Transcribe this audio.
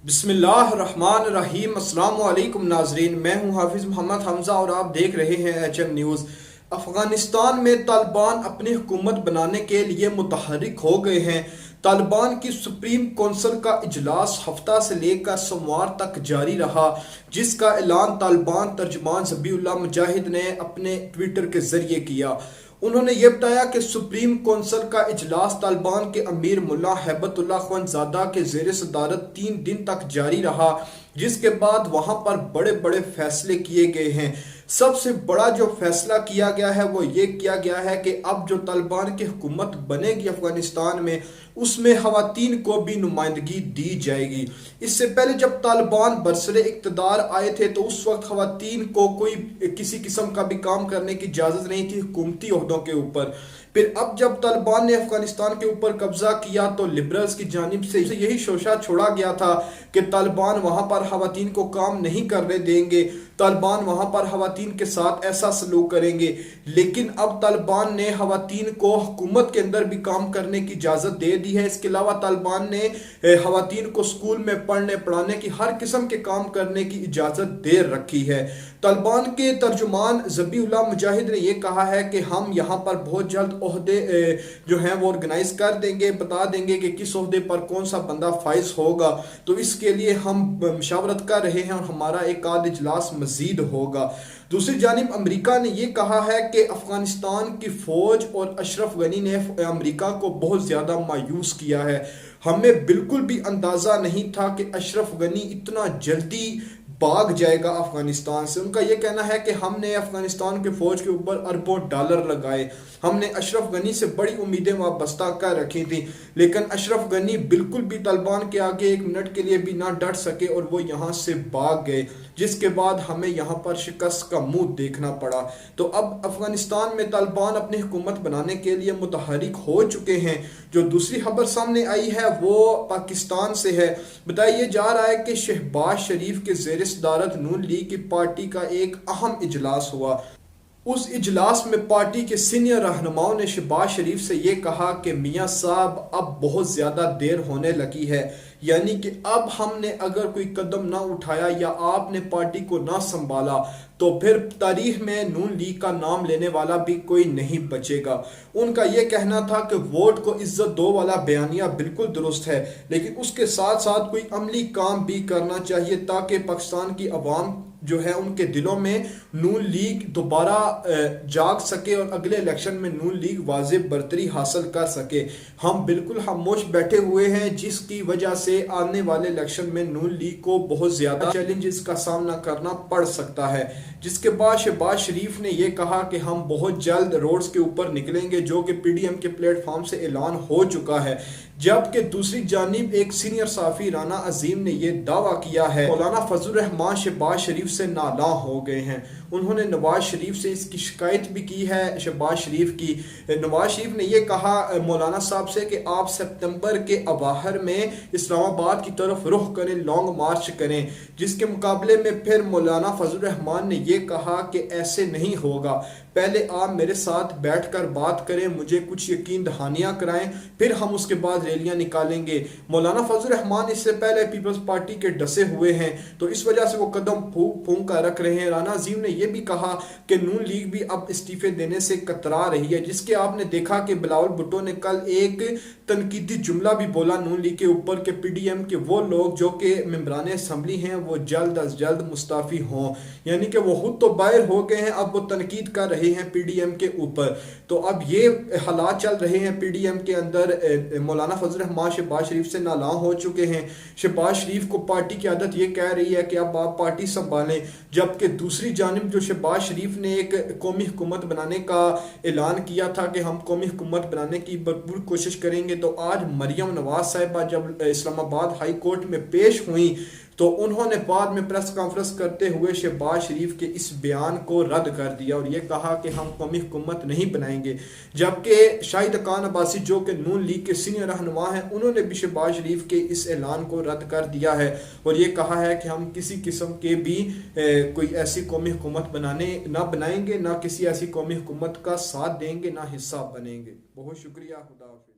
बिस्मिल्लाहिर्रहमानिर्रहीम। अस्सलाम वालेकुम नाजरीन, मैं हूं हाफिज मोहम्मद हमजा और आप देख रहे हैं HM न्यूज़। अफगानिस्तान में तालिबान अपनी हुकूमत बनाने के लिए मुतहर्रिक हो गए हैं। तालिबान की सुप्रीम कौंसिल का इजलास हफ्ता से लेकर सोमवार तक जारी रहा, जिसका ऐलान तालिबान तर्जुमान ज़बीहुल्लाह मुजाहिद ने अपने ट्विटर के जरिए किया। उन्होंने ये बताया कि सुप्रीम कौंसिल का इजलास तालिबान के अमीर मुल्ला हैबतुल्लाह अखवंदज़ादा के ज़ेर सदारत 3 दिन तक जारी रहा, जिसके बाद वहां पर बड़े बड़े फैसले किए गए हैं। सबसे बड़ा जो फैसला किया गया है वो ये किया गया है कि अब जो तालिबान की हुकूमत बनेगी अफगानिस्तान में, उसमें खवातीन को भी नुमाइंदगी दी जाएगी। इससे पहले जब तालिबान बरसरे इक़्तिदार आए थे तो उस वक्त खवातीन को कोई किसी किस्म का भी काम करने की इजाज़त नहीं थी हुकूमती ओहदों के ऊपर। फिर अब जब तालिबान ने अफगानिस्तान के ऊपर कब्जा किया तो लिबरल्स की जानिब से यही शोशा छोड़ा गया था कि तालिबान वहां पर खवातीन को काम नहीं करने देंगे, तालिबान वहां पर खवातीन के साथ ऐसा सलूक करेंगे। लेकिन अब तालिबान ने खवातीन को हुकूमत के अंदर भी काम करने की इजाज़त दे दी है। इसके अलावा तालिबान ने खवातीन को स्कूल में पढ़ने पढ़ाने की हर किस्म के काम करने की इजाज़त दे रखी है। तालिबान के तर्जुमान ज़बीहुल्लाह मुजाहिद ने यह कहा है कि हम यहाँ पर बहुत जल्द ओहदे जो हैं वो ऑर्गेनाइज कर देंगे, बता देंगे कि किस ओहदे पर कौन सा बंदा फाइज होगा। तो इसके लिए हम मशावरत कर रहे हैं और हमारा एक आध इजलास मजीद होगा। दूसरी जानिब अमेरिका ने यह कहा है कि अफगानिस्तान की फौज और अशरफ गनी ने अमेरिका को बहुत ज़्यादा मायूस किया है। हमें बिल्कुल भी अंदाज़ा नहीं था कि अशरफ गनी इतना जल्दी भाग जाएगा अफगानिस्तान से। उनका यह कहना है कि हमने अफगानिस्तान के फौज के ऊपर अरबों डॉलर लगाए, हमने अशरफ गनी से बड़ी उम्मीदें वाबस्ता कर रखी थी, लेकिन अशरफ गनी बिल्कुल भी तालिबान के आगे एक मिनट के लिए भी ना डट सके और वो यहाँ से भाग गए, जिसके बाद हमें यहाँ पर शिकस्त का मुंह देखना पड़ा। तो अब अफगानिस्तान में तालिबान अपनी हुकूमत बनाने के लिए मुतहर्रिक हो चुके हैं। जो दूसरी खबर सामने आई है वो पाकिस्तान से है। बताया जा रहा है कि शहबाज शरीफ के ज़ेर सदारत नून लीग की पार्टी का एक अहम इजलास हुआ। उस इजलास में पार्टी के सीनियर रहनुमाओं ने शहबाज शरीफ से ये कहा कि मियां साहब अब बहुत ज़्यादा देर होने लगी है, यानी कि अब हमने अगर कोई कदम ना उठाया या आपने पार्टी को ना संभाला तो फिर तारीख में नून लीग का नाम लेने वाला भी कोई नहीं बचेगा। उनका यह कहना था कि वोट को इज्जत दो वाला बयानिया बिल्कुल दुरुस्त है, लेकिन उसके साथ साथ कोई अमली काम भी करना चाहिए ताकि पाकिस्तान की अवाम जो है उनके दिलों में नून लीग दोबारा जाग सके और अगले इलेक्शन में नून लीग वाजिब बरतरी हासिल कर सके। हम बिल्कुल खामोश बैठे हुए हैं, जिसकी वजह से आने वाले इलेक्शन में नून लीग को बहुत ज्यादा चैलेंजेस का सामना करना पड़ सकता है। जिसके बाद शहबाज शरीफ ने यह कहा कि हम बहुत जल्द रोड्स के ऊपर निकलेंगे, जो कि PDM के प्लेटफॉर्म से ऐलान हो चुका है। जबकि दूसरी जानिब एक सीनियर साफी राना अजीम ने यह दावा किया है मौलाना फजलुर रहमान शहबाज शरीफ से नाला हो गए हैं। उन्होंने नवाज शरीफ से इसकी शिकायत भी की है। शहबाज शरीफ की नवाज शरीफ ने यह कहा मौलाना साहब से कि आप सितंबर के अवाखिर में इस्लामाबाद की तरफ रुख करें, लॉन्ग मार्च करें। जिसके मुकाबले में फिर मौलाना फजलुर रहमान ने यह कहा कि ऐसे नहीं होगा, पहले आप मेरे साथ बैठकर बात करें, मुझे कुछ यकीन दहानियां कराएं, फिर हम उसके बाद रैलियां निकालेंगे। मौलाना फजलुर रहमान इससे पहले पीपल्स पार्टी के डसे हुए हैं, तो इस वजह से वो कदम फूंक कर रख रहे हैं। राना अजीम ने यह भी कहा कि नून लीग भी अब इस्तीफे देने से कतरा रही है, जिसके आपने देखा कि बिलावल भुट्टो ने कल एक तनकीदी जुमला भी बोला नून लीग के ऊपर कि PDM के वो लोग जो कि मेंबरान असम्बली हैं वो जल्द अज जल्द मुस्ताफी हों, यानी कि वो खुद तो बाहर हो गए हैं, अब वो तनकीद कर रहे हैं PDM के ऊपर। तो अब ये हालात चल रहे हैं PDM के अंदर। मौलाना फजल रहमान शहबाज शरीफ से नाला हो चुके हैं। शहबाज शरीफ को पार्टी की आदत ये कह रही है कि अब आप पार्टी संभालें, जबकि दूसरी जानिब जो शहबाज शरीफ ने एक कौमी हुकूमत बनाने का ऐलान किया था कि हम कौमी हुकूमत बनाने की भरपूर कोशिश करेंगे, तो आज मरियम नवाज साहिबा जब इस्लामाबाद हाई कोर्ट में पेश हुई तो उन्होंने बाद में प्रेस कॉन्फ्रेंस करते हुए शहबाज शरीफ के इस बयान को रद्द कर दिया और ये कहा कि हम कौमी हुकूमत नहीं बनाएंगे। जबकि शाहिद खान अब्बासी जो कि नून लीग के सीनियर रहनुमा हैं, उन्होंने भी शहबाज शरीफ के इस ऐलान को रद्द कर दिया है और ये कहा है कि हम किसी किस्म के भी कोई ऐसी कौमी हुकूमत बनाएंगे, ना किसी ऐसी कौमी हुकूमत का साथ देंगे, ना हिस्सा बनेंगे। बहुत शुक्रिया। खुदा हाफिज़।